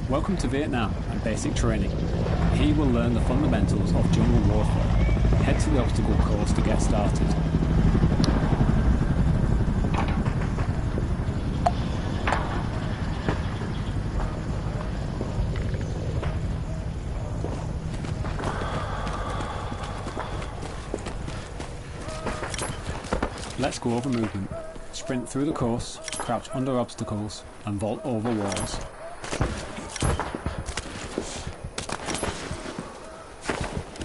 Welcome to Vietnam and Basic Training. Here you will learn the fundamentals of jungle warfare. Head to the obstacle course to get started. Let's go over movement. Sprint through the course, crouch under obstacles and vault over walls.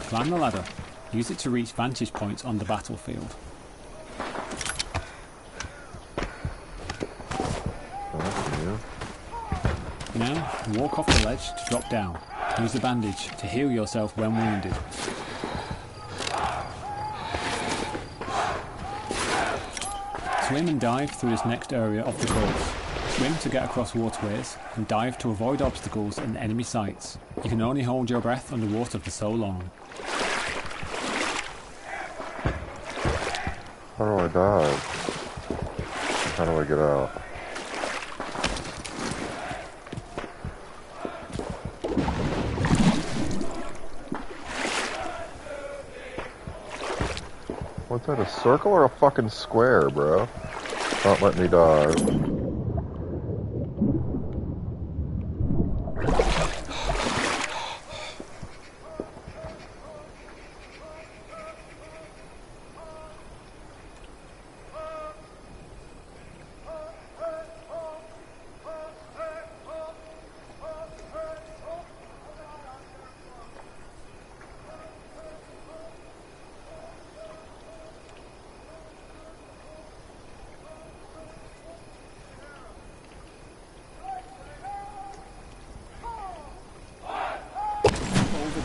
Climb the ladder. Use it to reach vantage points on the battlefield. Now, walk off the ledge to drop down. Use the bandage to heal yourself when wounded. Swim and dive through this next area of the course. Swim to get across waterways and dive to avoid obstacles and enemy sights. You can only hold your breath underwater for so long. How do I dive? How do I get out? What's that, a circle or a fucking square, bro? Not letting me dive.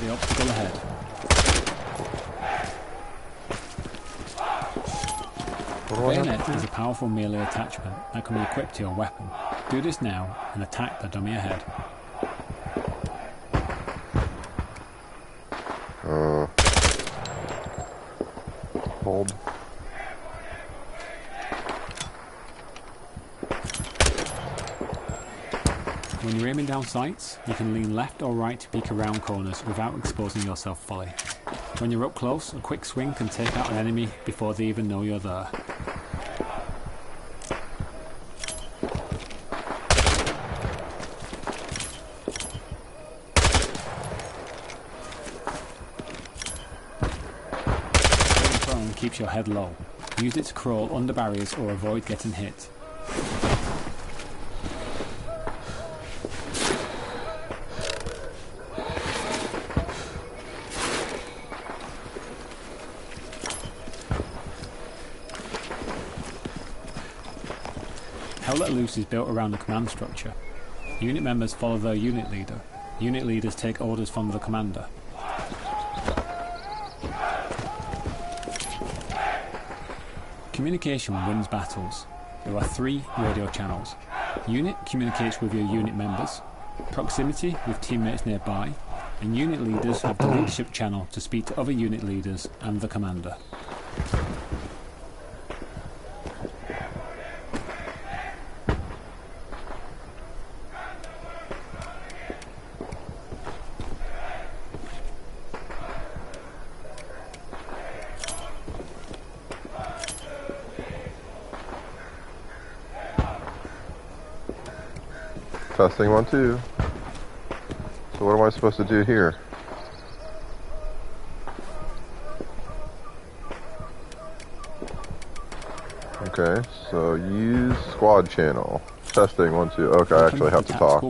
The obstacle ahead. The bayonet is a powerful melee attachment that can be equipped to your weapon. Do this now and attack the dummy ahead. Hold. When you're aiming down sights, you can lean left or right to peek around corners without exposing yourself fully. When you're up close, a quick swing can take out an enemy before they even know you're there. Staying prone keeps your head low. Use it to crawl under barriers or avoid getting hit. Hell Let Loose is built around a command structure. Unit members follow their unit leader. Unit leaders take orders from the commander. Communication wins battles. There are 3 radio channels. Unit communicates with your unit members, proximity with teammates nearby, and unit leaders have the leadership channel to speak to other unit leaders and the commander. Testing 1, 2. So what am I supposed to do here? Okay, so use squad channel. Testing 1, 2. Okay, I actually have to talk.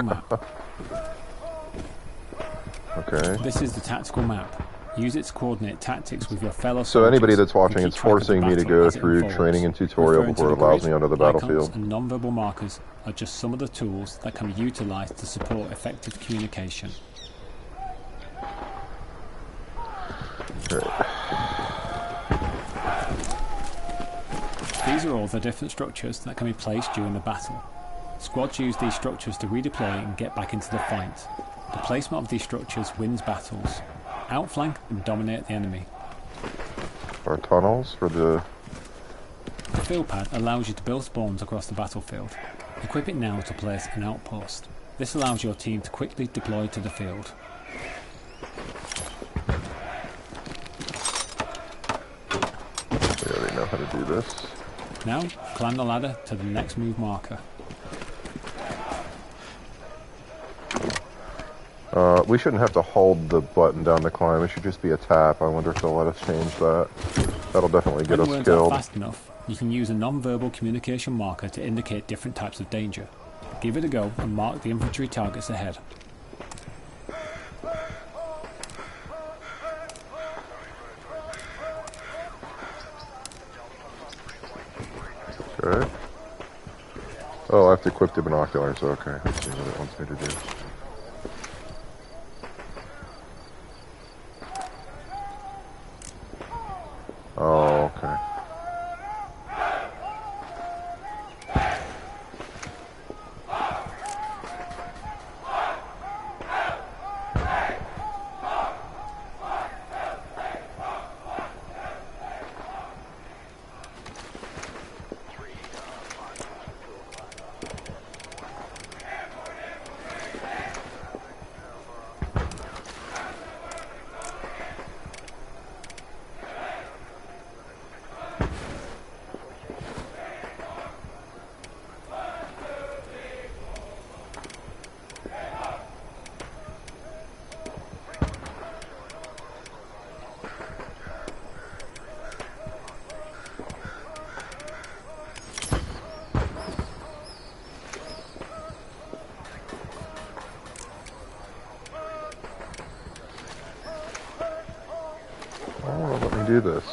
Okay. This is the tactical map. Use it to coordinate tactics with your fellow soldiers. So anybody that's watching, it's forcing me to go through training and tutorial before it allows me onto the battlefield. And non-verbal markers are just some of the tools that can be utilised to support effective communication. Okay. These are all the different structures that can be placed during the battle. Squads use these structures to redeploy and get back into the fight. The placement of these structures wins battles. Outflank and dominate the enemy. Our tunnels for the... The field pad allows you to build spawns across the battlefield. Equip it now to place an outpost. This allows your team to quickly deploy to the field. We already know how to do this. Now, climb the ladder to the next move marker. We shouldn't have to hold the button down to climb. It should just be a tap. I wonder if they'll let us change that. That'll definitely get us When words killed. are fast enough, you can use a non-verbal communication marker to indicate different types of danger. Give it a go and mark the infantry targets ahead. Okay. Oh, I have to equip the binoculars. Okay, let's see what it wants me to do. Oh, okay. Oh, let me do this.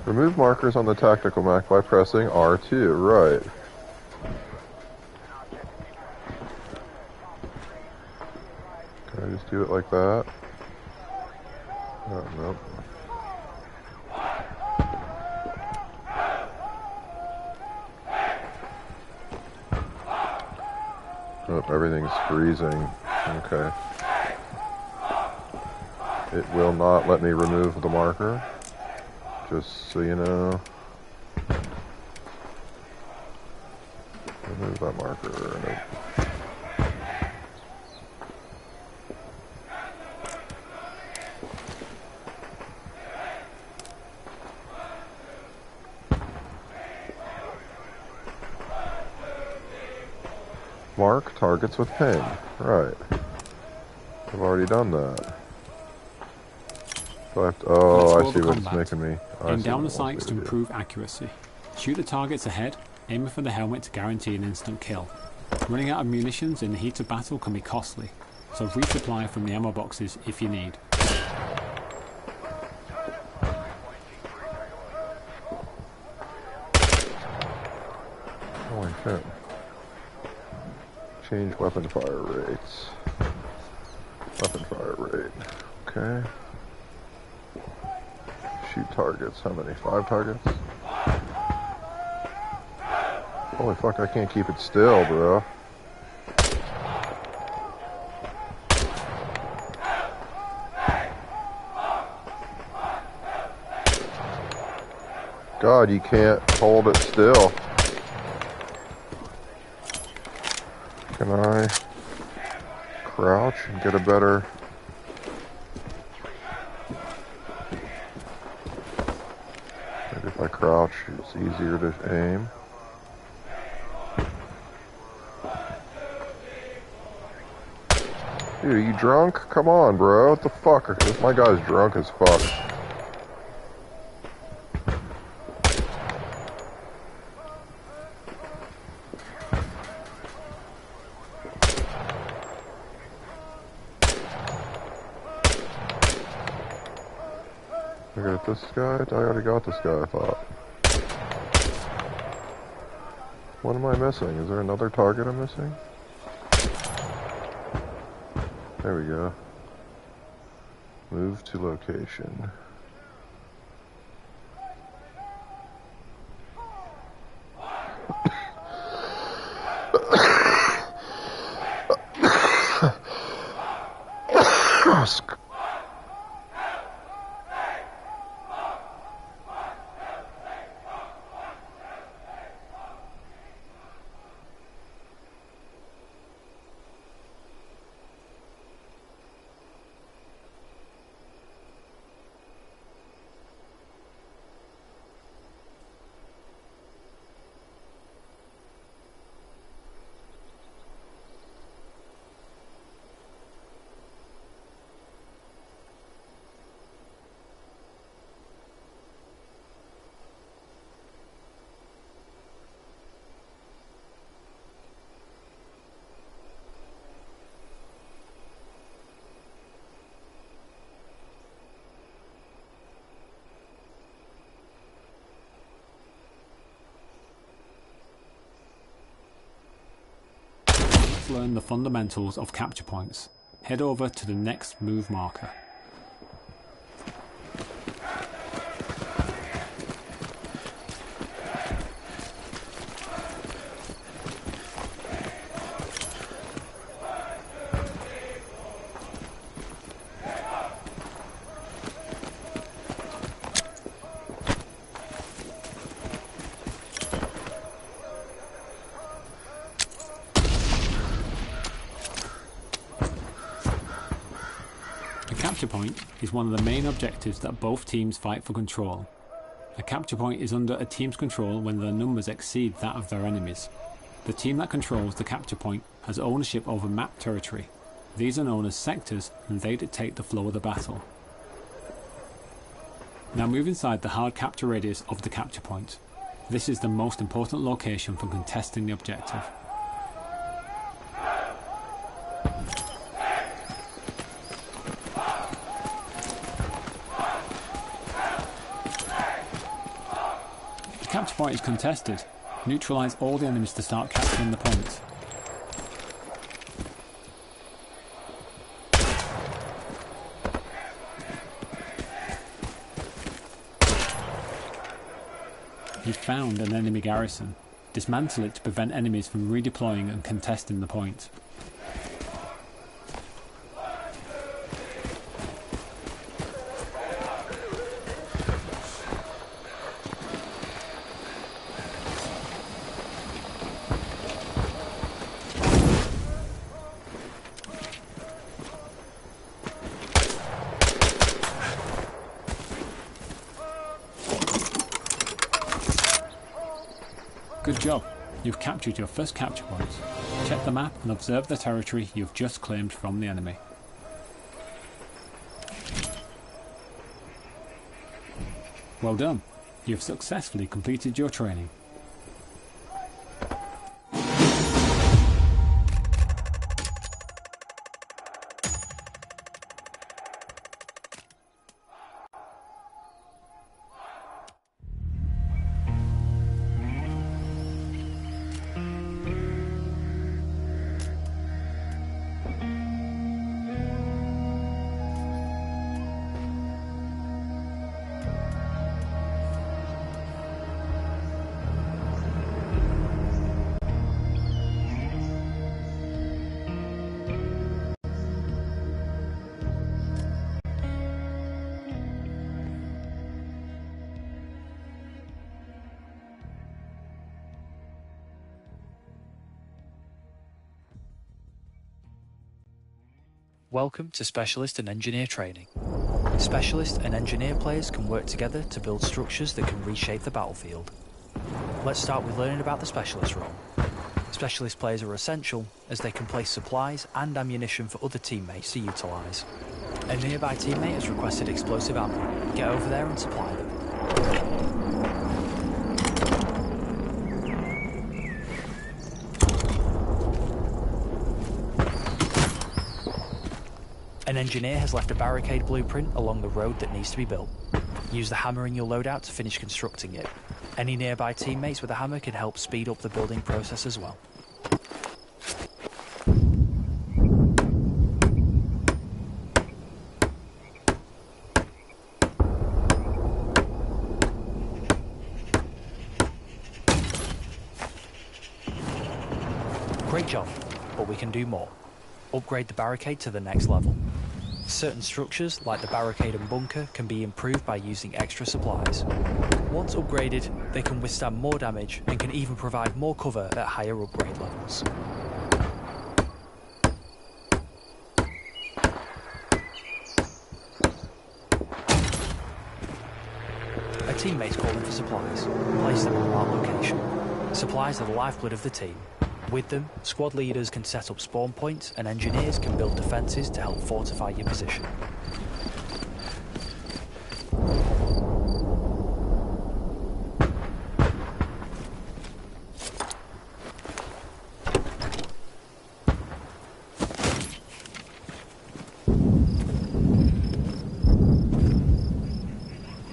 Remove markers on the tactical map by pressing R2. Right. Can I just do it like that? Oh, nope. Oh, everything's freezing. Okay. It will not let me remove the marker, just so you know. Remove that marker. Nope. Mark targets with ping. Right. I've already done that. Oh, I see what it's making me. Aim down the sights to improve accuracy. Shoot the targets ahead, aiming for the helmet to guarantee an instant kill. Running out of munitions in the heat of battle can be costly, so resupply from the ammo boxes if you need. Holy shit. Change weapon fire rates. Weapon fire rate. Okay. Shoot targets. How many? 5 targets? Holy fuck, I can't keep it still, bro. God, you can't hold it still. Can I crouch and get a better... Maybe if I crouch, it's easier to aim. Dude, are you drunk? Come on, bro. What the fuck? This my guy's drunk as fuck. I got this guy? I already got this guy, I thought. What am I missing? Is there another target I'm missing? There we go. Move to location. learn the fundamentals of capture points, head over to the next move marker. A capture point is one of the main objectives that both teams fight for control. A capture point is under a team's control when their numbers exceed that of their enemies. The team that controls the capture point has ownership over map territory. These are known as sectors, and they dictate the flow of the battle. Now move inside the hard capture radius of the capture point. This is the most important location for contesting the objective. The capture point is contested. Neutralise all the enemies to start capturing the point. You found an enemy garrison. Dismantle it to prevent enemies from redeploying and contesting the point. Good job, you've captured your first capture point. Check the map and observe the territory you've just claimed from the enemy. Well done, you've successfully completed your training. Welcome to Specialist and Engineer Training. Specialist and Engineer players can work together to build structures that can reshape the battlefield. Let's start with learning about the Specialist role. Specialist players are essential as they can place supplies and ammunition for other teammates to utilise. A nearby teammate has requested explosive ammo. Get over there and supply them. An engineer has left a barricade blueprint along the road that needs to be built. Use the hammer in your loadout to finish constructing it. Any nearby teammates with a hammer can help speed up the building process as well. Great job, but we can do more. Upgrade the barricade to the next level. Certain structures, like the barricade and bunker, can be improved by using extra supplies. Once upgraded, they can withstand more damage and can even provide more cover at higher upgrade levels. A teammate's calling for supplies. Place them in the marked location. Supplies are the lifeblood of the team. With them, squad leaders can set up spawn points and engineers can build defences to help fortify your position.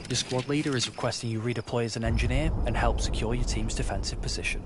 Your squad leader is requesting you redeploy as an engineer and help secure your team's defensive position.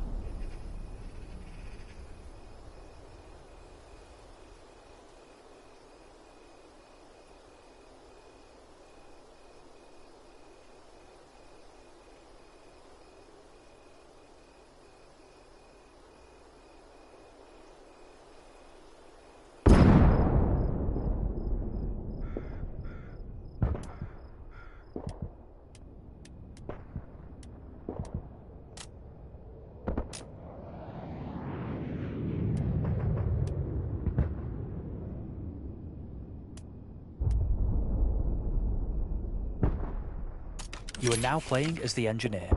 You are now playing as the engineer.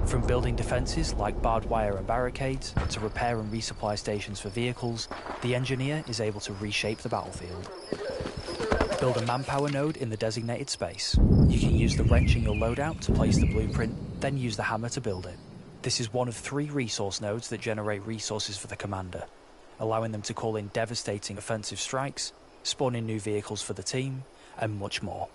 From building defences like barbed wire and barricades, to repair and resupply stations for vehicles, the engineer is able to reshape the battlefield. Build a manpower node in the designated space. You can use the wrench in your loadout to place the blueprint, then use the hammer to build it. This is one of 3 resource nodes that generate resources for the commander, allowing them to call in devastating offensive strikes, spawn in new vehicles for the team, and much more.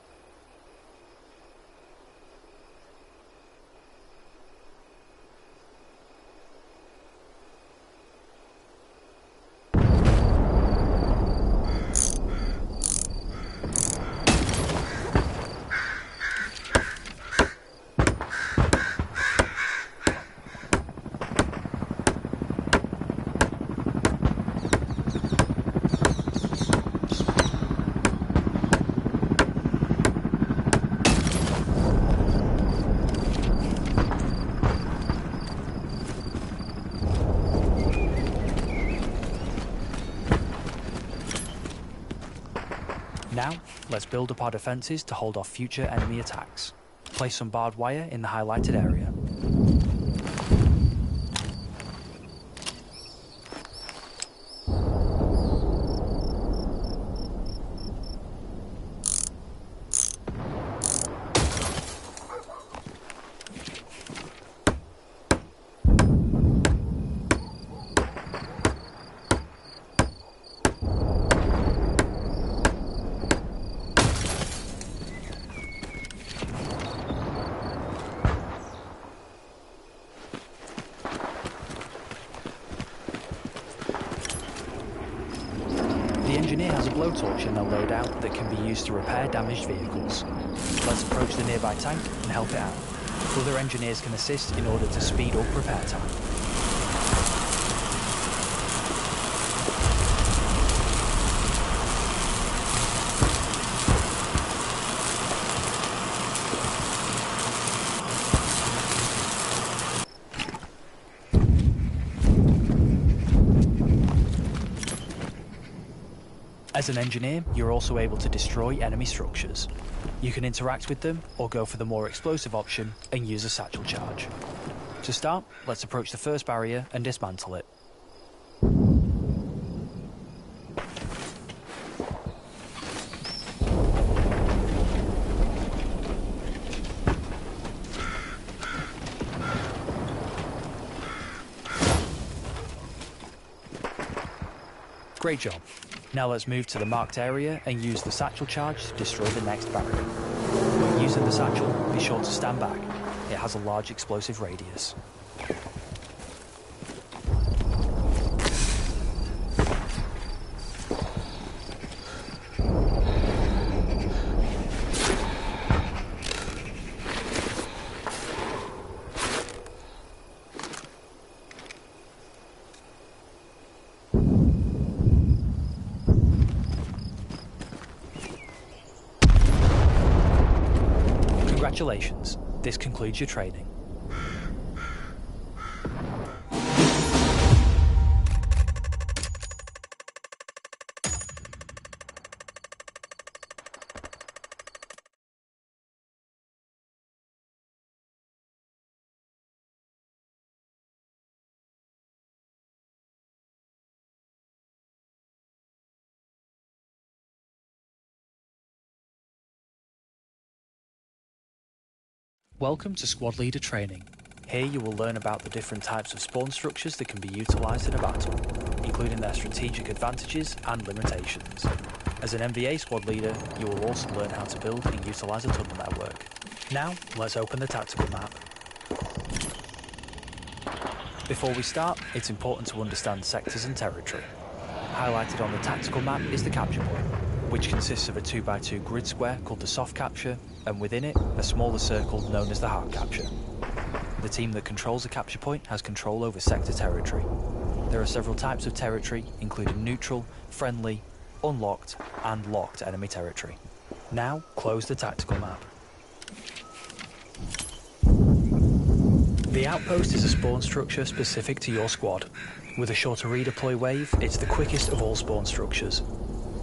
Now, let's build up our defences to hold off future enemy attacks. Place some barbed wire in the highlighted area. The engineer has a blowtorch in their loadout that can be used to repair damaged vehicles. Let's approach the nearby tank and help it out. Other engineers can assist in order to speed up repair time. As an engineer, you're also able to destroy enemy structures. You can interact with them or go for the more explosive option and use a satchel charge. To start, let's approach the first barrier and dismantle it. Great job. Now let's move to the marked area and use the satchel charge to destroy the next barrier. When using the satchel, be sure to stand back. It has a large explosive radius. Congratulations, this concludes your training. Welcome to Squad Leader Training. Here you will learn about the different types of spawn structures that can be utilised in a battle, including their strategic advantages and limitations. As an MVA Squad Leader, you will also learn how to build and utilise a tunnel network. Now, let's open the tactical map. Before we start, it's important to understand sectors and territory. Highlighted on the tactical map is the capture point, which consists of a 2x2 grid square called the soft capture, and within it, a smaller circle known as the hard capture. The team that controls the capture point has control over sector territory. There are several types of territory, including neutral, friendly, unlocked, and locked enemy territory. Now, close the tactical map. The outpost is a spawn structure specific to your squad. With a shorter redeploy wave, it's the quickest of all spawn structures.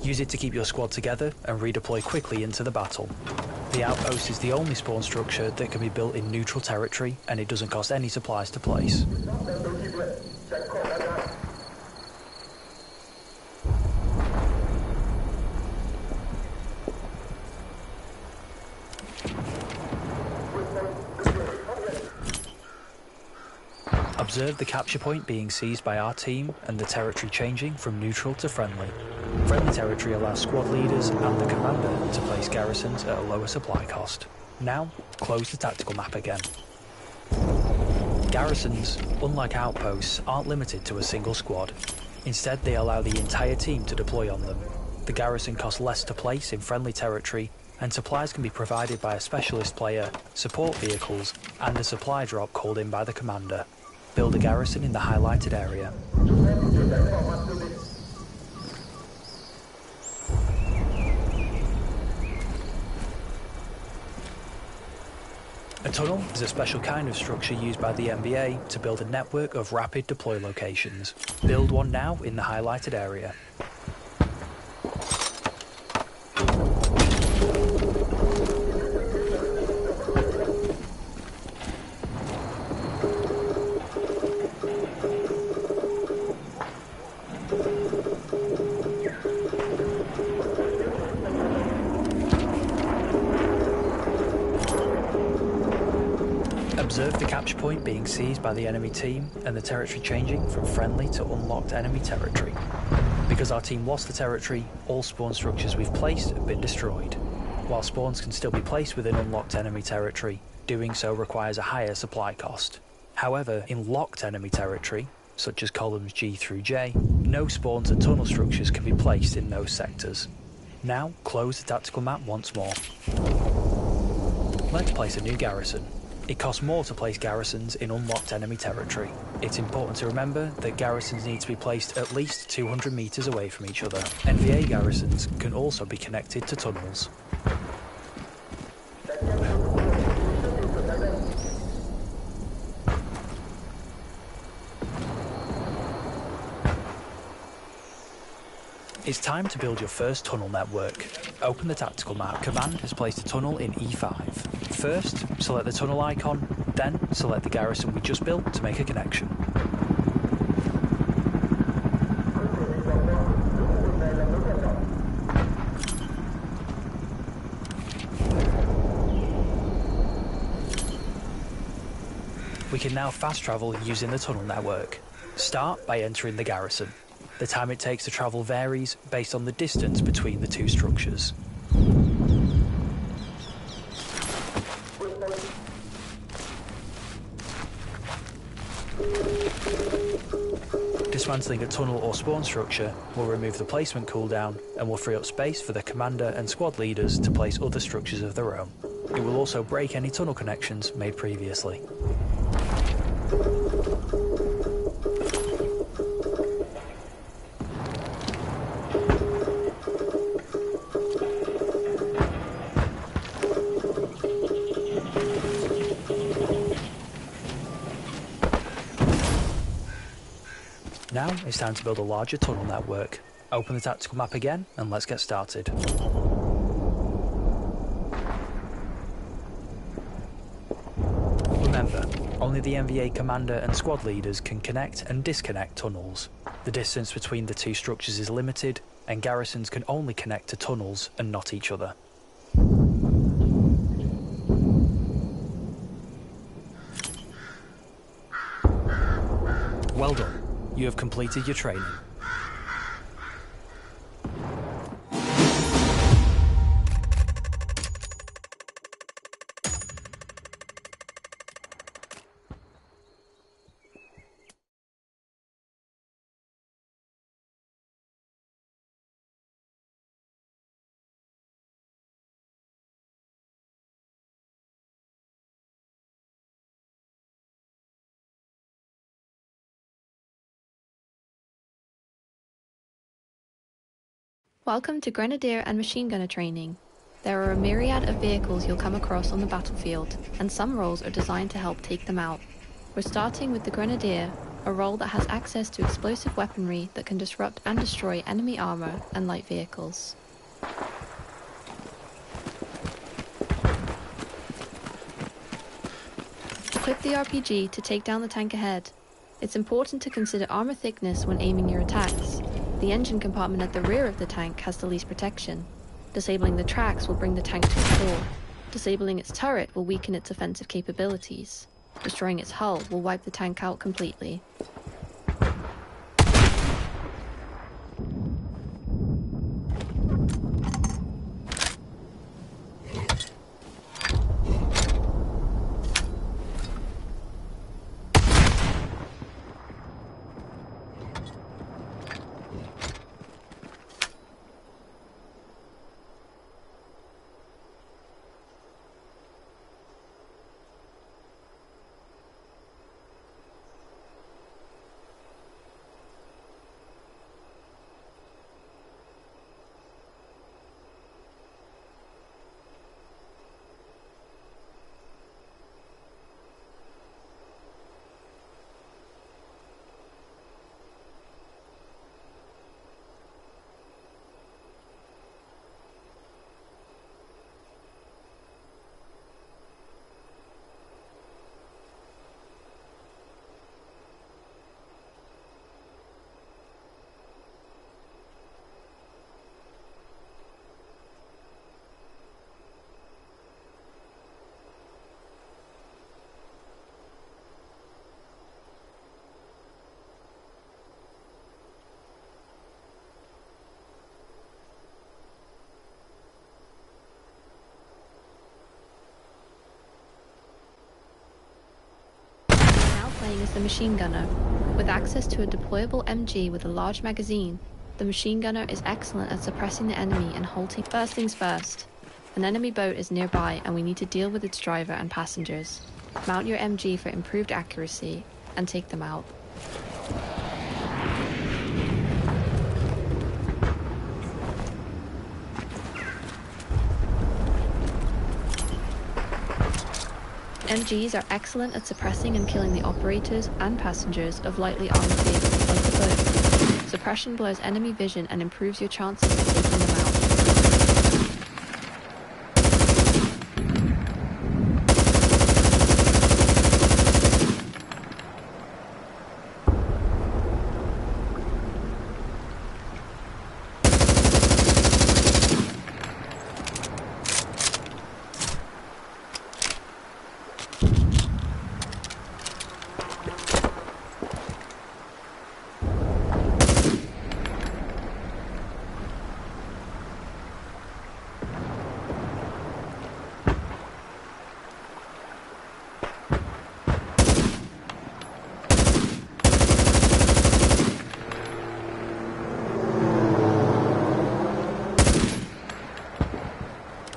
Use it to keep your squad together and redeploy quickly into the battle. The outpost is the only spawn structure that can be built in neutral territory, and it doesn't cost any supplies to place. Observe the capture point being seized by our team and the territory changing from neutral to friendly. Friendly territory allows squad leaders and the commander to place garrisons at a lower supply cost. Now, close the tactical map again. Garrisons, unlike outposts, aren't limited to a single squad. Instead, they allow the entire team to deploy on them. The garrison costs less to place in friendly territory, and supplies can be provided by a specialist player, support vehicles, and a supply drop called in by the commander. Build a garrison in the highlighted area. A tunnel is a special kind of structure used by the NBA to build a network of rapid deploy locations. Build one now in the highlighted area. Observe the capture point being seized by the enemy team and the territory changing from friendly to unlocked enemy territory. Because our team lost the territory, all spawn structures we've placed have been destroyed. While spawns can still be placed within unlocked enemy territory, doing so requires a higher supply cost. However, in locked enemy territory, such as columns G through J, no spawns and tunnel structures can be placed in those sectors. Now, close the tactical map once more. Let's place a new garrison. It costs more to place garrisons in unlocked enemy territory. It's important to remember that garrisons need to be placed at least 200 meters away from each other. NVA garrisons can also be connected to tunnels. It's time to build your first tunnel network. Open the tactical map. Command has placed a tunnel in E5. First, select the tunnel icon, then select the garrison we just built to make a connection. We can now fast travel using the tunnel network. Start by entering the garrison. The time it takes to travel varies based on the distance between the two structures. Dismantling a tunnel or spawn structure will remove the placement cooldown and will free up space for the commander and squad leaders to place other structures of their own. It will also break any tunnel connections made previously. Now it's time to build a larger tunnel network. Open the tactical map again and let's get started. Remember, only the NVA commander and squad leaders can connect and disconnect tunnels. The distance between the two structures is limited, and garrisons can only connect to tunnels and not each other. Well done. You have completed your training. Welcome to Grenadier and Machine Gunner training. There are a myriad of vehicles you'll come across on the battlefield, and some roles are designed to help take them out. We're starting with the Grenadier, a role that has access to explosive weaponry that can disrupt and destroy enemy armor and light vehicles. Equip the RPG to take down the tank ahead. It's important to consider armor thickness when aiming your attacks. The engine compartment at the rear of the tank has the least protection. Disabling the tracks will bring the tank to a stall. Disabling its turret will weaken its offensive capabilities. Destroying its hull will wipe the tank out completely. Playing as the machine gunner. With access to a deployable MG with a large magazine, the machine gunner is excellent at suppressing the enemy and halting. First things first. An enemy boat is nearby and we need to deal with its driver and passengers. Mount your MG for improved accuracy and take them out. MGs are excellent at suppressing and killing the operators and passengers of lightly armored vehicles like the boat. Suppression blurs enemy vision and improves your chances of taking them out.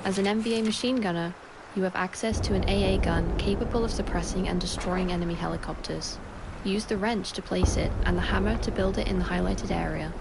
As an MBA machine gunner, you have access to an AA gun capable of suppressing and destroying enemy helicopters. Use the wrench to place it and the hammer to build it in the highlighted area.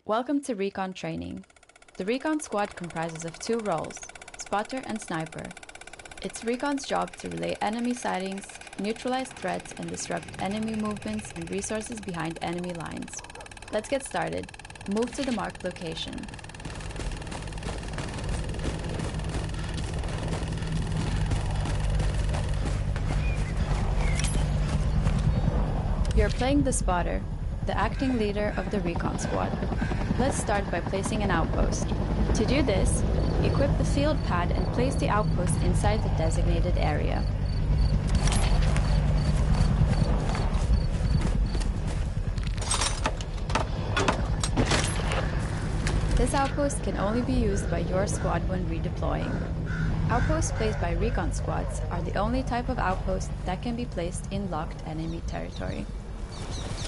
Welcome to Recon Training. The Recon Squad comprises of 2 roles, Spotter and Sniper. It's Recon's job to relay enemy sightings, neutralize threats, and disrupt enemy movements and resources behind enemy lines. Let's get started. Move to the marked location. You're playing the Spotter, the acting leader of the Recon Squad. Let's start by placing an outpost. To do this, equip the field pad and place the outpost inside the designated area. This outpost can only be used by your squad when redeploying. Outposts placed by Recon Squads are the only type of outpost that can be placed in locked enemy territory.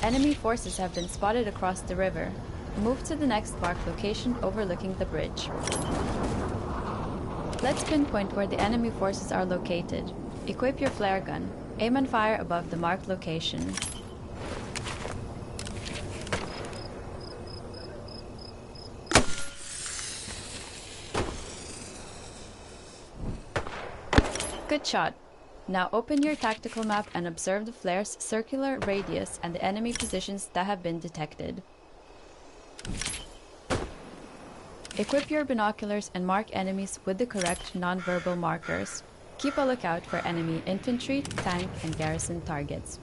Enemy forces have been spotted across the river. Move to the next marked location overlooking the bridge. Let's pinpoint where the enemy forces are located. Equip your flare gun. Aim and fire above the marked location. Good shot. Now open your tactical map and observe the flare's circular radius and the enemy positions that have been detected. Equip your binoculars and mark enemies with the correct non-verbal markers. Keep a lookout for enemy infantry, tank, and garrison targets.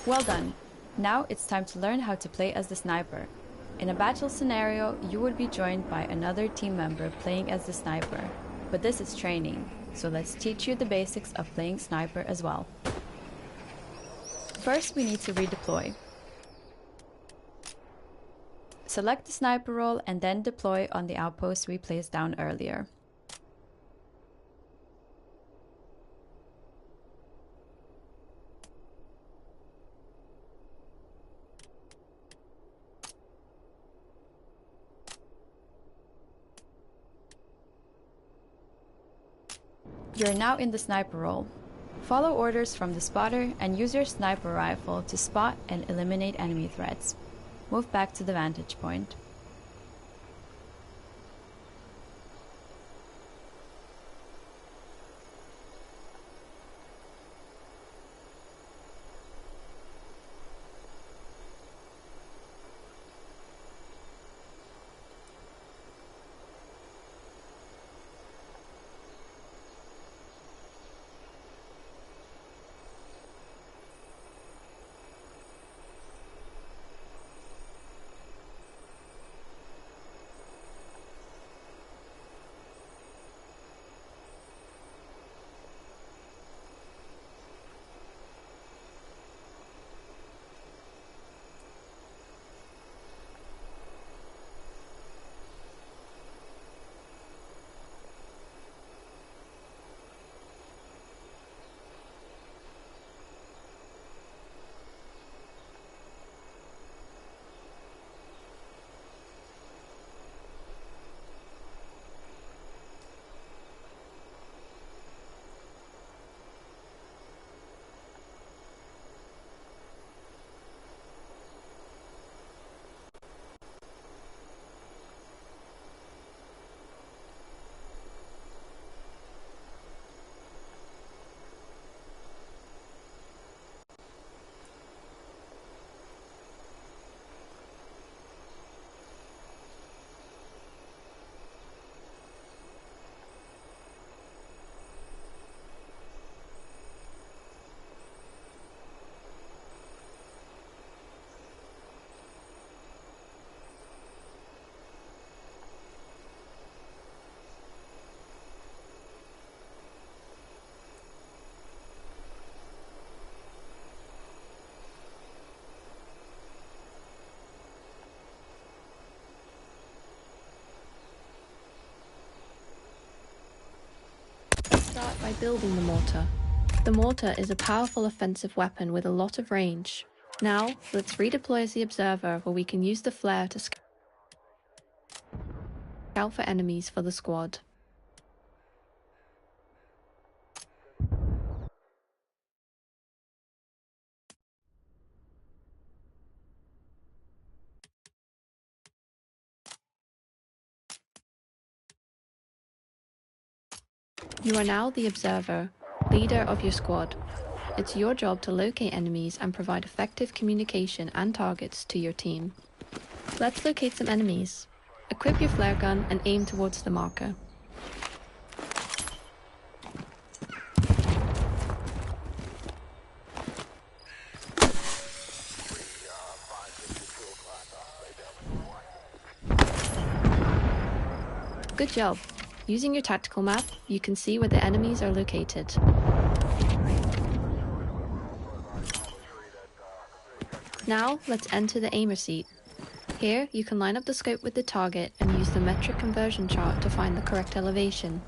Well done. Now it's time to learn how to play as the sniper. In a battle scenario, you would be joined by another team member playing as the sniper, but this is training, so let's teach you the basics of playing sniper as well. First, we need to redeploy. Select the sniper role and then deploy on the outpost we placed down earlier. You're now in the sniper role. Follow orders from the spotter and use your sniper rifle to spot and eliminate enemy threats. Move back to the vantage point. by building the mortar. The mortar is a powerful offensive weapon with a lot of range. Now, let's redeploy as the observer where we can use the flare to scout for enemies for the squad. You are now the observer, leader of your squad. It's your job to locate enemies and provide effective communication and targets to your team. Let's locate some enemies. Equip your flare gun and aim towards the marker. Good job. Using your tactical map, you can see where the enemies are located. Now, let's enter the aimer seat. Here, you can line up the scope with the target and use the metric conversion chart to find the correct elevation.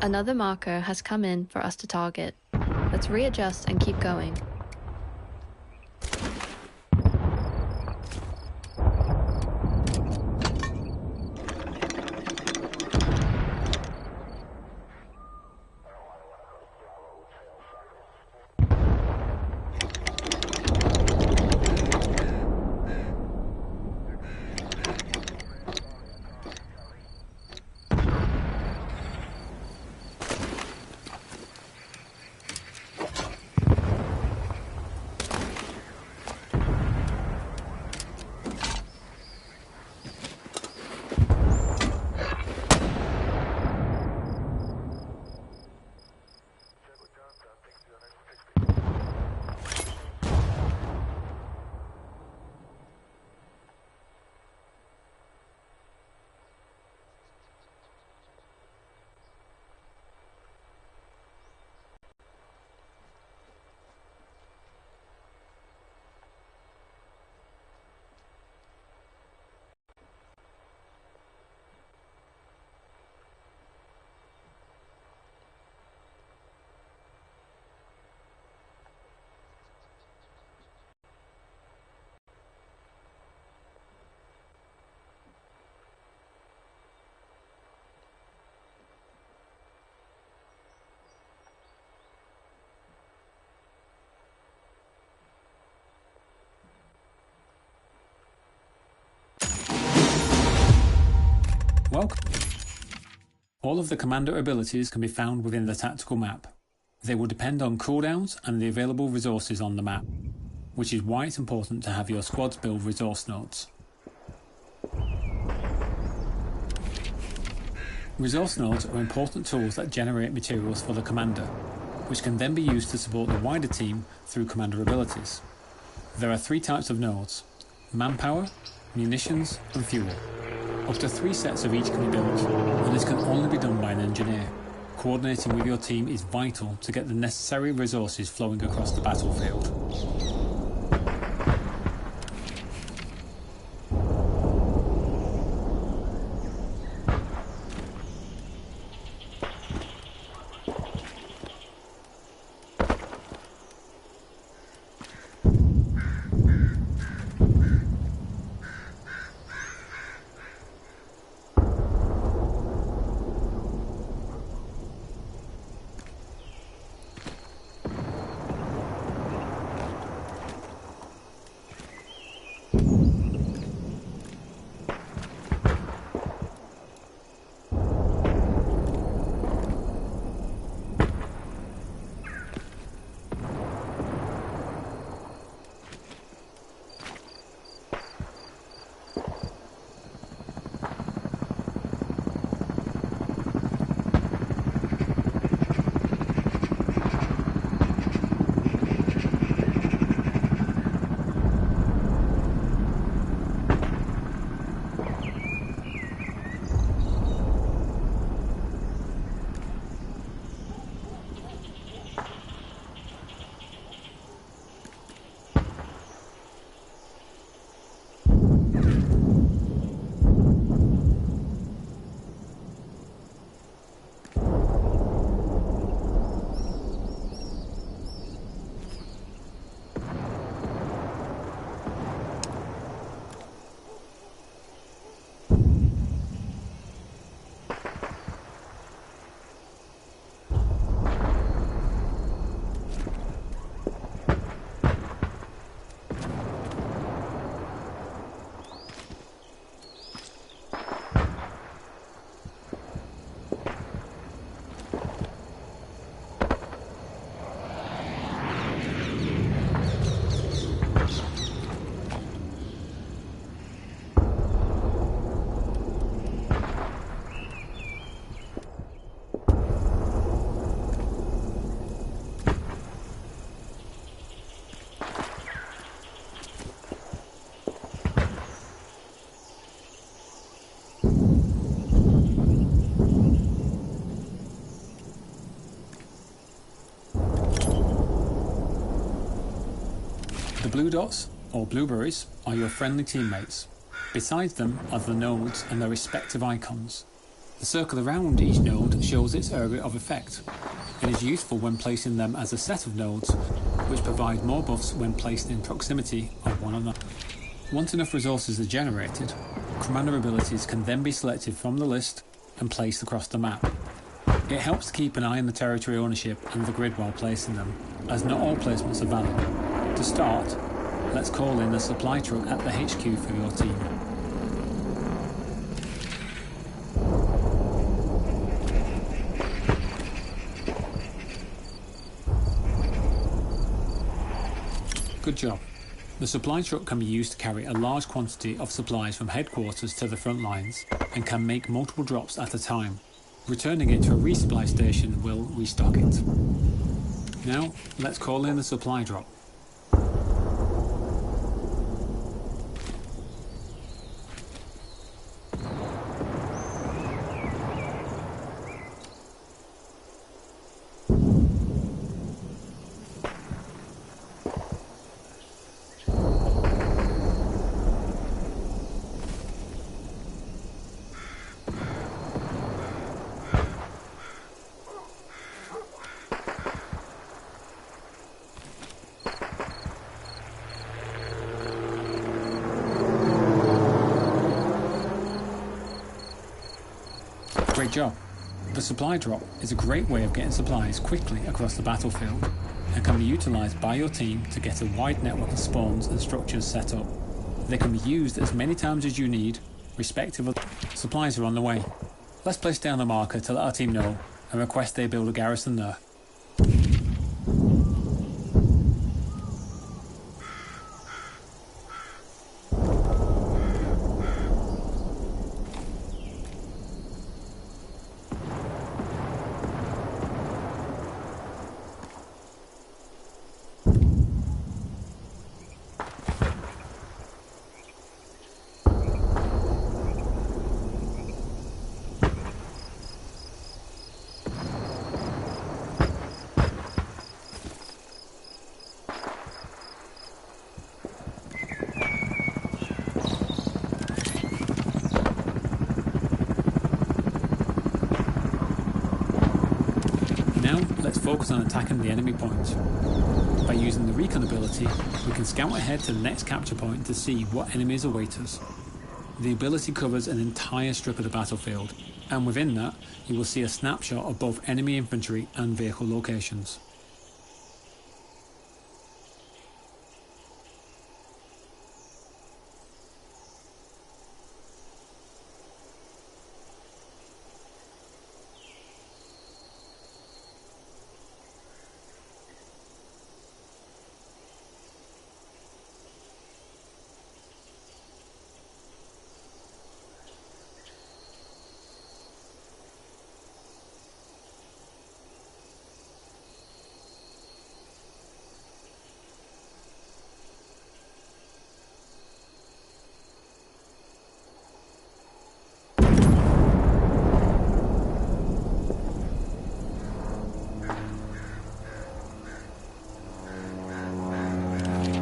Another marker has come in for us to target. Let's readjust and keep going. All of the commander abilities can be found within the tactical map. They will depend on cooldowns and the available resources on the map, which is why it's important to have your squads build resource nodes. Resource nodes are important tools that generate materials for the commander, which can then be used to support the wider team through commander abilities. There are 3 types of nodes: manpower, munitions and fuel. Up to 3 sets of each can be built, and this can only be done by an engineer. Coordinating with your team is vital to get the necessary resources flowing across the battlefield. The blue dots, or blueberries, are your friendly teammates. Beside them are the nodes and their respective icons. The circle around each node shows its area of effect. It is useful when placing them as a set of nodes, which provide more buffs when placed in proximity of one another. Once enough resources are generated, commander abilities can then be selected from the list and placed across the map. It helps to keep an eye on the territory ownership and the grid while placing them, as not all placements are valid. To start, let's call in the supply truck at the HQ for your team. Good job. The supply truck can be used to carry a large quantity of supplies from headquarters to the front lines and can make multiple drops at a time. Returning it to a resupply station will restock it. Now, let's call in the supply drop. Great job. The supply drop is a great way of getting supplies quickly across the battlefield and can be utilised by your team to get a wide network of spawns and structures set up. They can be used as many times as you need, respective of... Supplies are on the way. Let's place down the marker to let our team know and request they build a garrison there. Now, let's focus on attacking the enemy point. By using the recon ability, we can scout ahead to the next capture point to see what enemies await us. The ability covers an entire strip of the battlefield, and within that, you will see a snapshot of both enemy infantry and vehicle locations.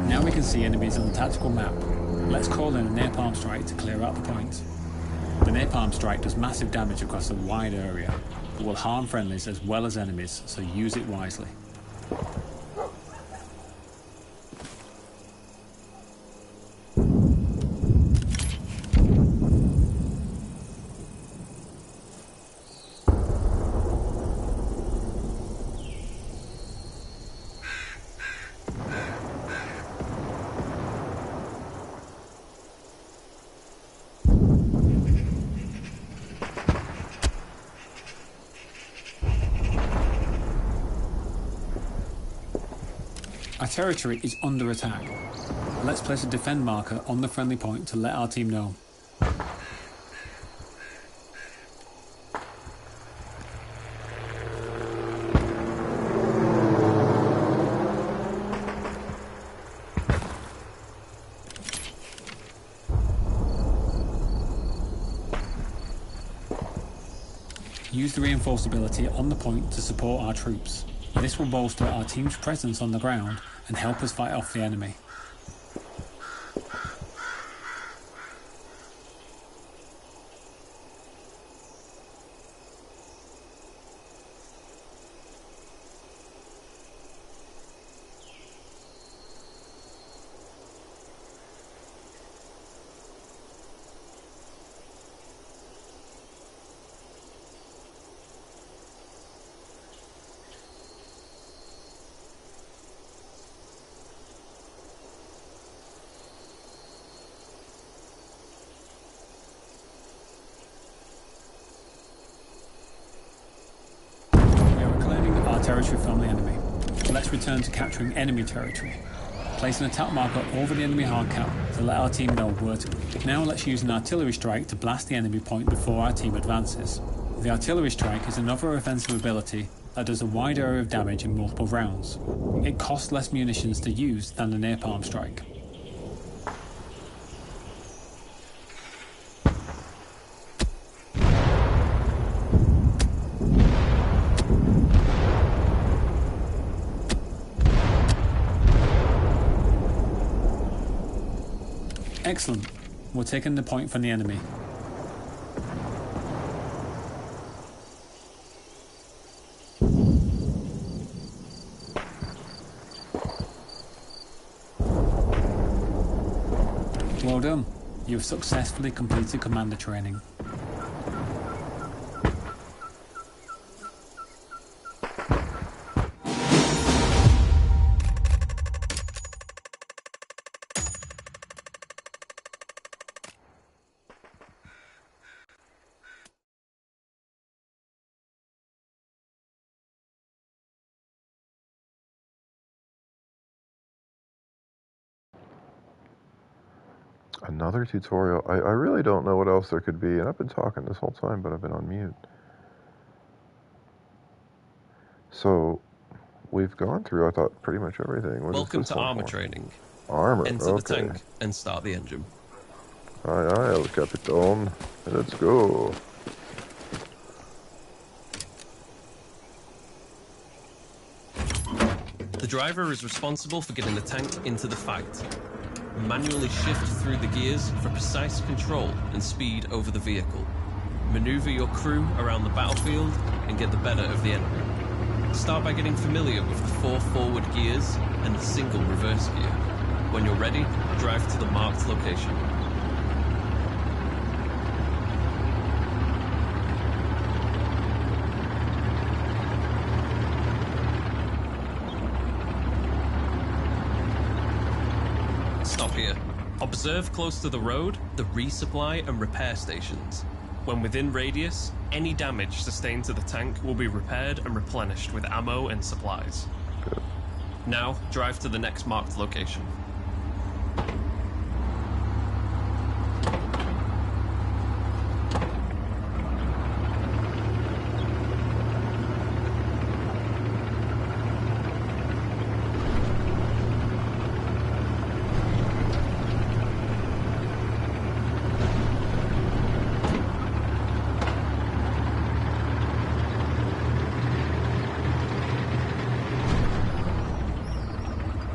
Now we can see enemies on the tactical map. Let's call in a napalm strike to clear out the point. The napalm strike does massive damage across a wide area, but will harm friendlies as well as enemies, so use it wisely. Our territory is under attack. Let's place a defend marker on the friendly point to let our team know. Use the reinforced ability on the point to support our troops. This will bolster our team's presence on the ground and help us fight off the enemy. Territory from the enemy. Let's return to capturing enemy territory. Place an attack marker over the enemy hard cap to let our team know where to. Now let's use an artillery strike to blast the enemy point before our team advances. The artillery strike is another offensive ability that does a wide area of damage in multiple rounds. It costs less munitions to use than the napalm strike. Excellent. We're taking the point from the enemy. Well done. You've successfully completed commander training. Another tutorial. I really don't know what else there could be, and I've been talking this whole time, but I've been on mute. So, we've gone through, I thought, pretty much everything. What Welcome is this to one armor for? training. Armor, Enter the okay. tank and start the engine. Aye, aye, El Capitan. Let's go. The driver is responsible for getting the tank into the fight. Manually shift through the gears for precise control and speed over the vehicle. Maneuver your crew around the battlefield and get the better of the enemy. Start by getting familiar with the 4 forward gears and the single reverse gear. When you're ready, drive to the marked location. Stop here. Observe close to the road the resupply and repair stations. When within radius, any damage sustained to the tank will be repaired and replenished with ammo and supplies. Good. Now, drive to the next marked location.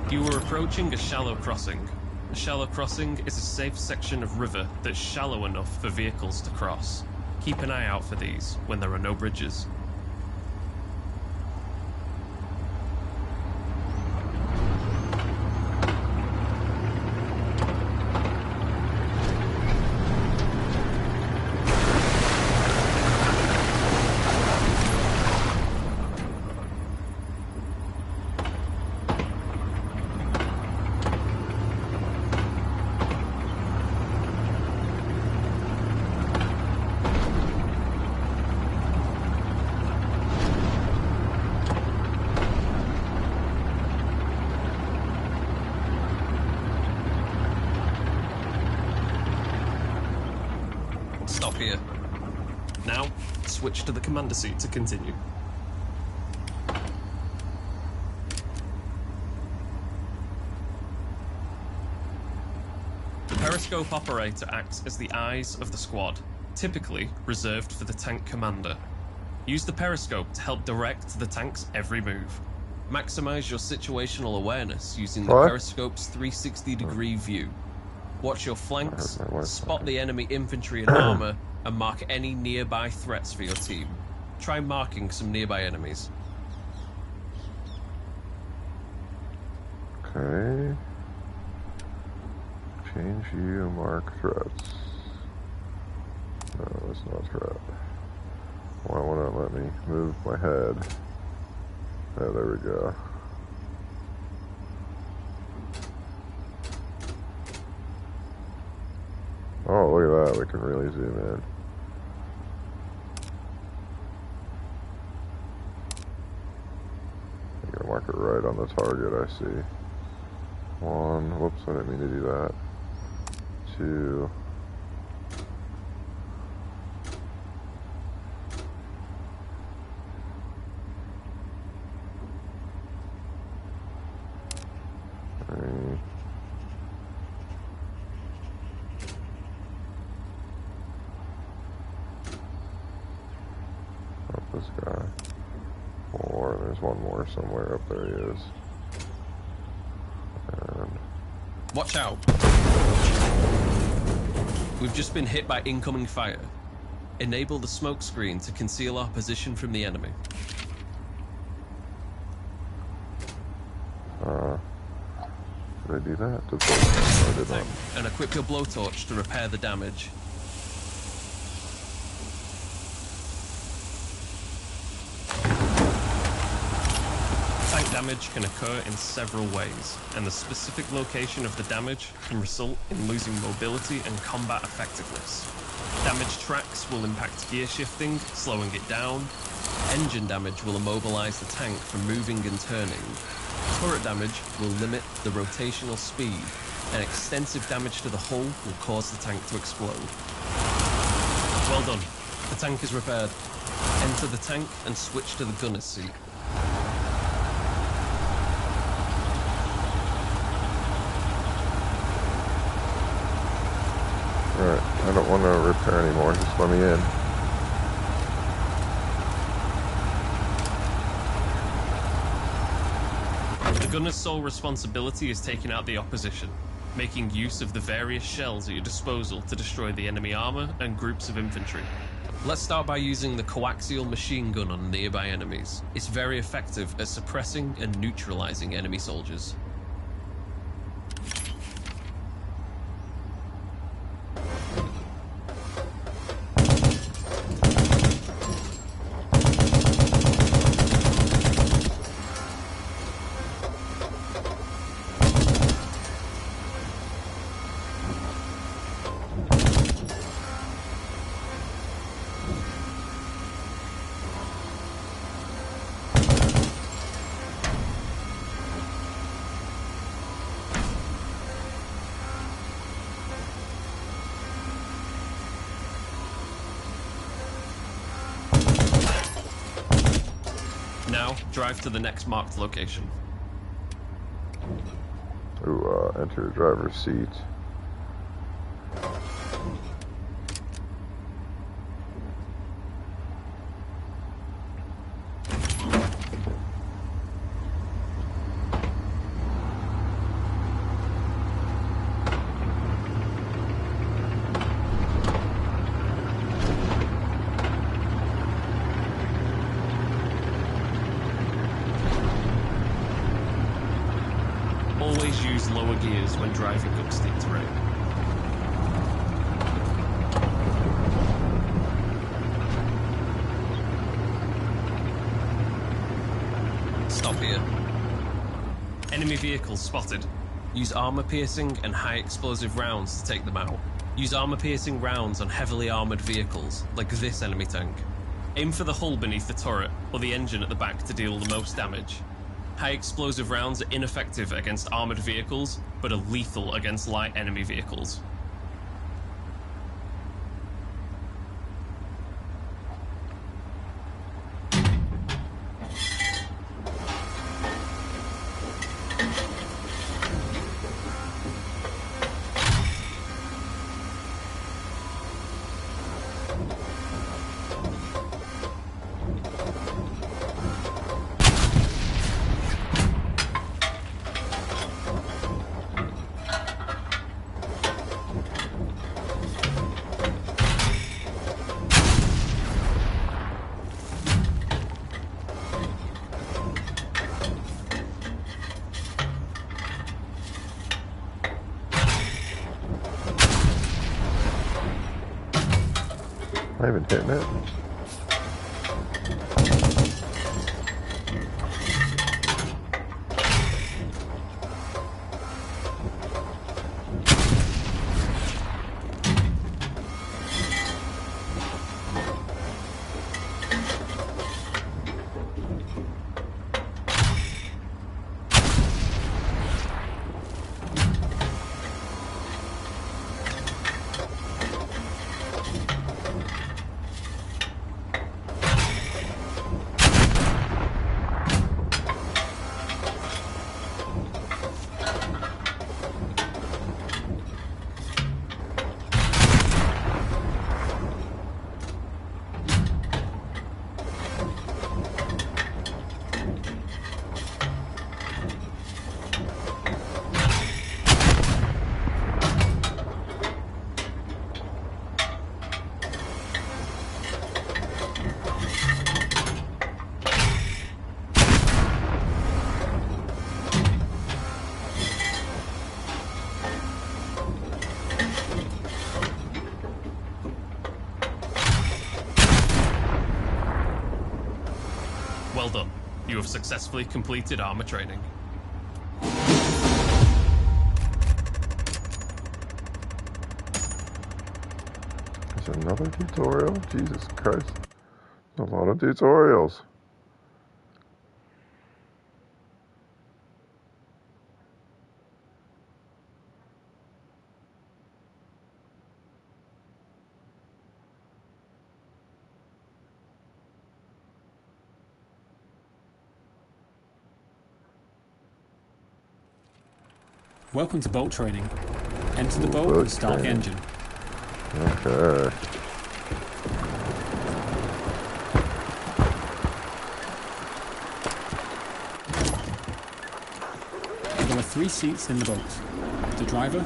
You are approaching a shallow crossing. A shallow crossing is a safe section of river that's shallow enough for vehicles to cross. Keep an eye out for these when there are no bridges. Stop here. Now, switch to the commander seat to continue. The periscope operator acts as the eyes of the squad, typically reserved for the tank commander. Use the periscope to help direct the tank's every move. Maximize your situational awareness using the What? periscope's 360-degree view. Watch your flanks, spot the enemy infantry and armor, and mark any nearby threats for your team. Try marking some nearby enemies. Okay. Change view, mark threats. No, that's not a threat. Why won't it let me move my head? Oh, there we go. Oh, look at that. We can really zoom in. I'm gonna mark it right on the target, I see. 1, whoops, I didn't mean to do that. 2. This guy. 4, there's one more somewhere. Up there he is. And Watch out. We've just been hit by incoming fire. Enable the smoke screen to conceal our position from the enemy. did I do that? No, I did not. And equip your blowtorch to repair the damage. Tank damage can occur in several ways, and the specific location of the damage can result in losing mobility and combat effectiveness. Damaged tracks will impact gear shifting, slowing it down. Engine damage will immobilize the tank from moving and turning. Turret damage will limit the rotational speed, and extensive damage to the hull will cause the tank to explode. Well done. The tank is repaired. Enter the tank and switch to the gunner's seat. Alright, I don't want to repair anymore, just let me in. The gunner's sole responsibility is taking out the opposition, making use of the various shells at your disposal to destroy the enemy armor and groups of infantry. Let's start by using the coaxial machine gun on nearby enemies. It's very effective at suppressing and neutralizing enemy soldiers. Now, drive to the next marked location. Ooh, enter driver's seat. Always use lower gears when driving up steep terrain. Stop here. Enemy vehicles spotted. Use armor-piercing and high-explosive rounds to take them out. Use armor-piercing rounds on heavily armored vehicles, like this enemy tank. Aim for the hull beneath the turret, or the engine at the back to deal the most damage. High-explosive rounds are ineffective against armored vehicles, but are lethal against light enemy vehicles. I haven't hitting it. Well done. You have successfully completed armor training. There's another tutorial? Jesus Christ. A lot of tutorials. Welcome to boat training. Enter the boat and start the engine. Okay. There are 3 seats in the boat. The driver,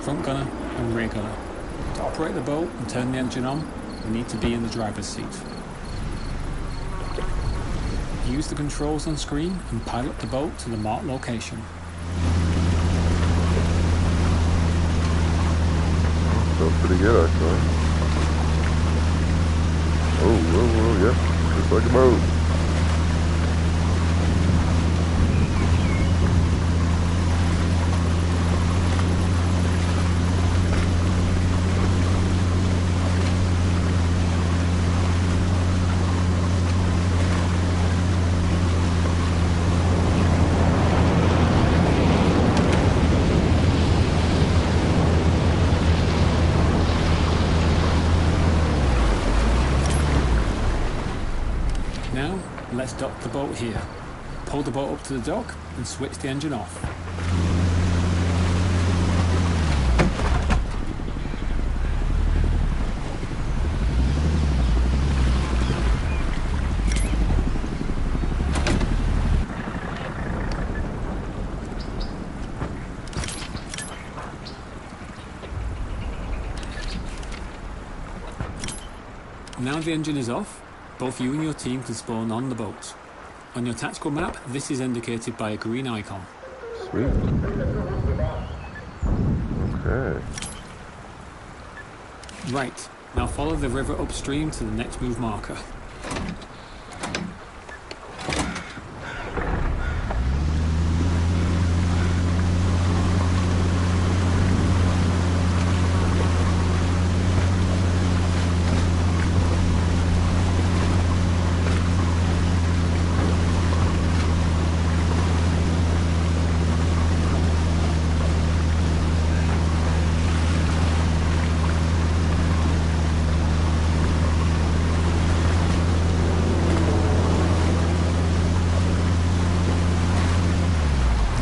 front gunner and rear gunner. To operate the boat and turn the engine on, you need to be in the driver's seat. Use the controls on screen and pilot the boat to the marked location. Feels pretty good, actually. Oh, whoa, whoa, yeah. Just like a boat. Now, let's dock the boat here. Pull the boat up to the dock and switch the engine off. Now the engine is off, both you and your team can spawn on the boat. On your tactical map, this is indicated by a green icon. Sweet. Okay. Right, now follow the river upstream to the next move marker.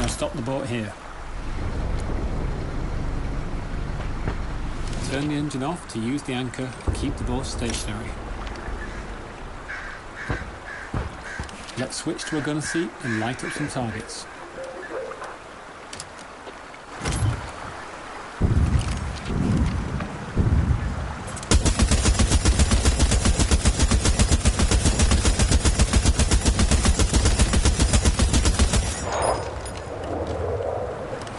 Stop the boat here. Turn the engine off to use the anchor and keep the boat stationary. Let's switch to a gunner seat and light up some targets.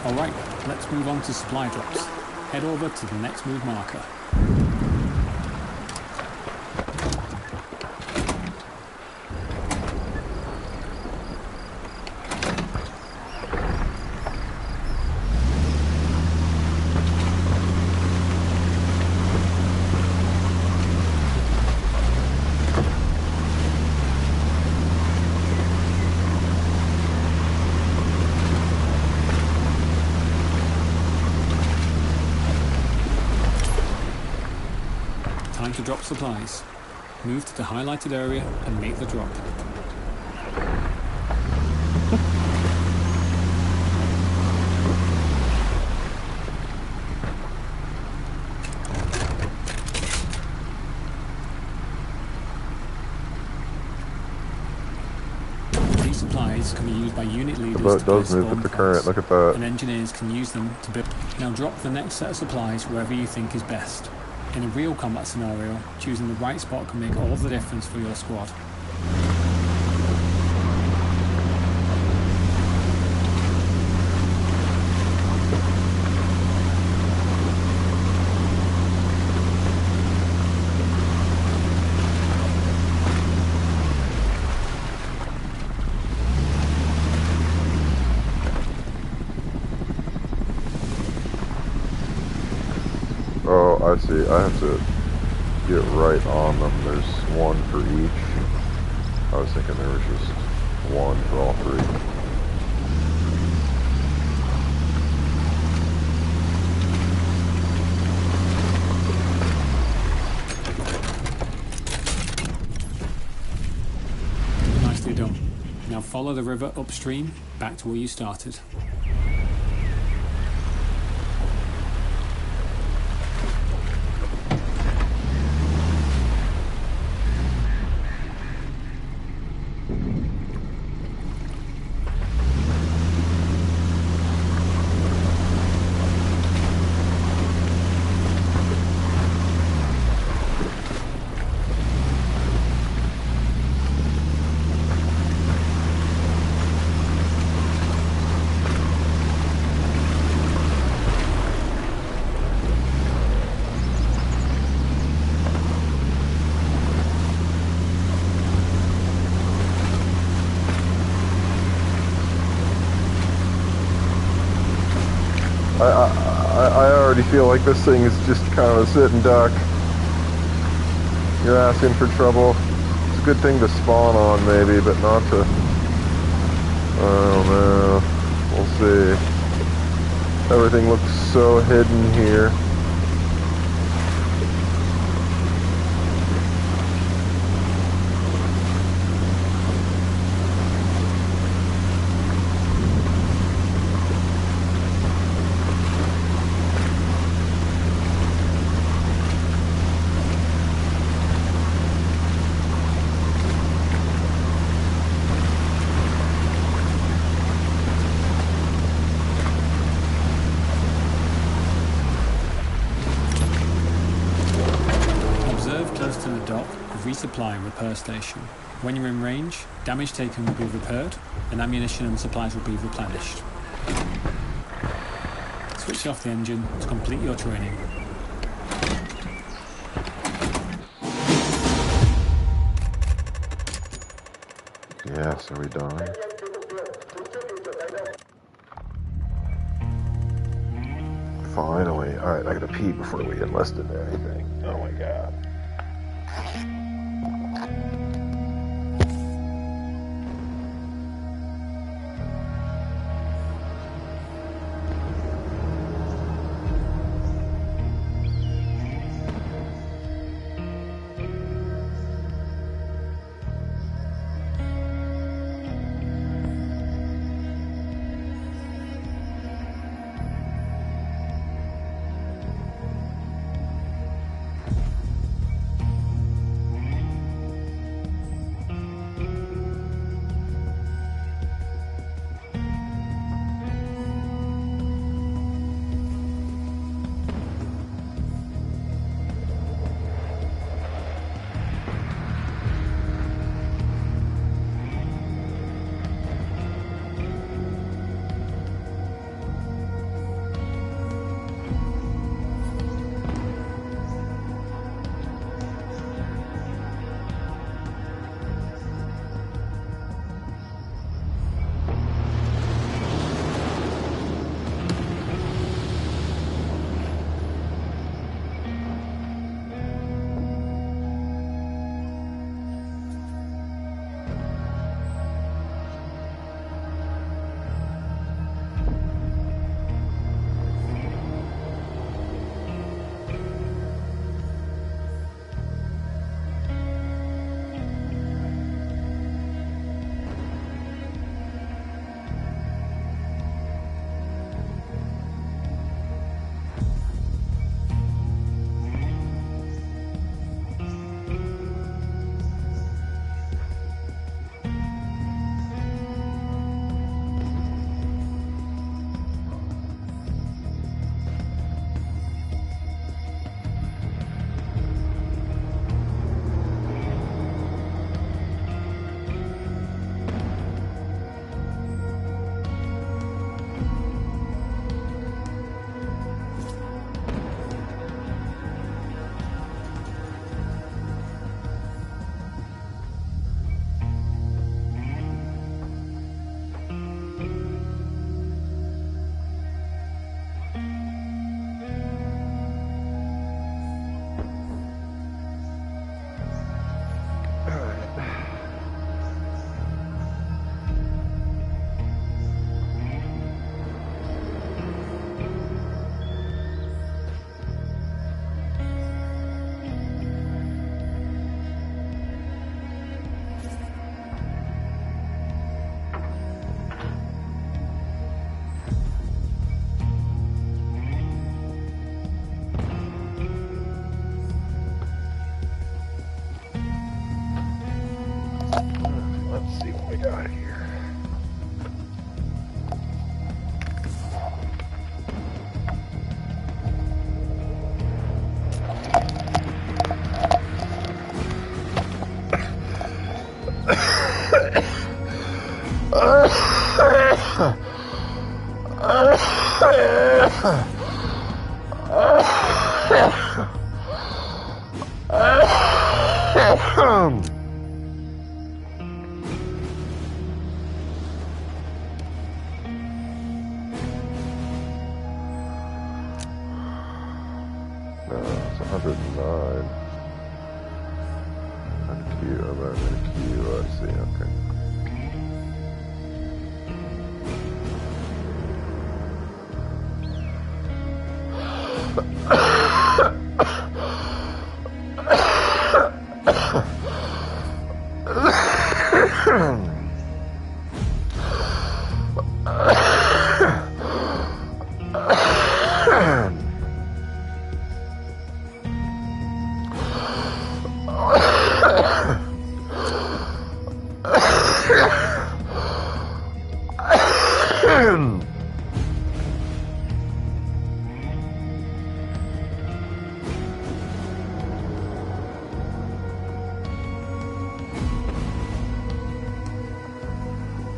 Alright, let's move on to supply drops. Head over to the next move marker. Time to drop supplies. Move to the highlighted area and make the drop. These supplies can be used by unit leaders But it to does build move with the spawn current, pods, look at that. and engineers can use them to build. Now drop the next set of supplies wherever you think is best. In a real combat scenario, choosing the right spot can make all the difference for your squad. Oh, I see. I have to get right on them. There's one for each. I was thinking there was just one for all three. Nicely done. Now follow the river upstream back to where you started. feel like this thing is just kind of a sitting duck. You're asking for trouble. It's a good thing to spawn on, maybe, but not to... I don't know. We'll see. Everything looks so hidden here. Close to the dock, resupply and repair station. When you're in range, damage taken will be repaired, and ammunition and supplies will be replenished. Switch off the engine to complete your training. Yes, are we done? Finally. Alright, I gotta pee before we enlisted or anything. Oh my god.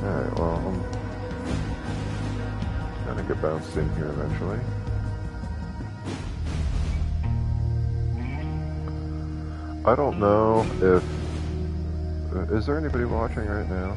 Alright, well, I'm gonna get bounced in here eventually. I don't know if... is there anybody watching right now?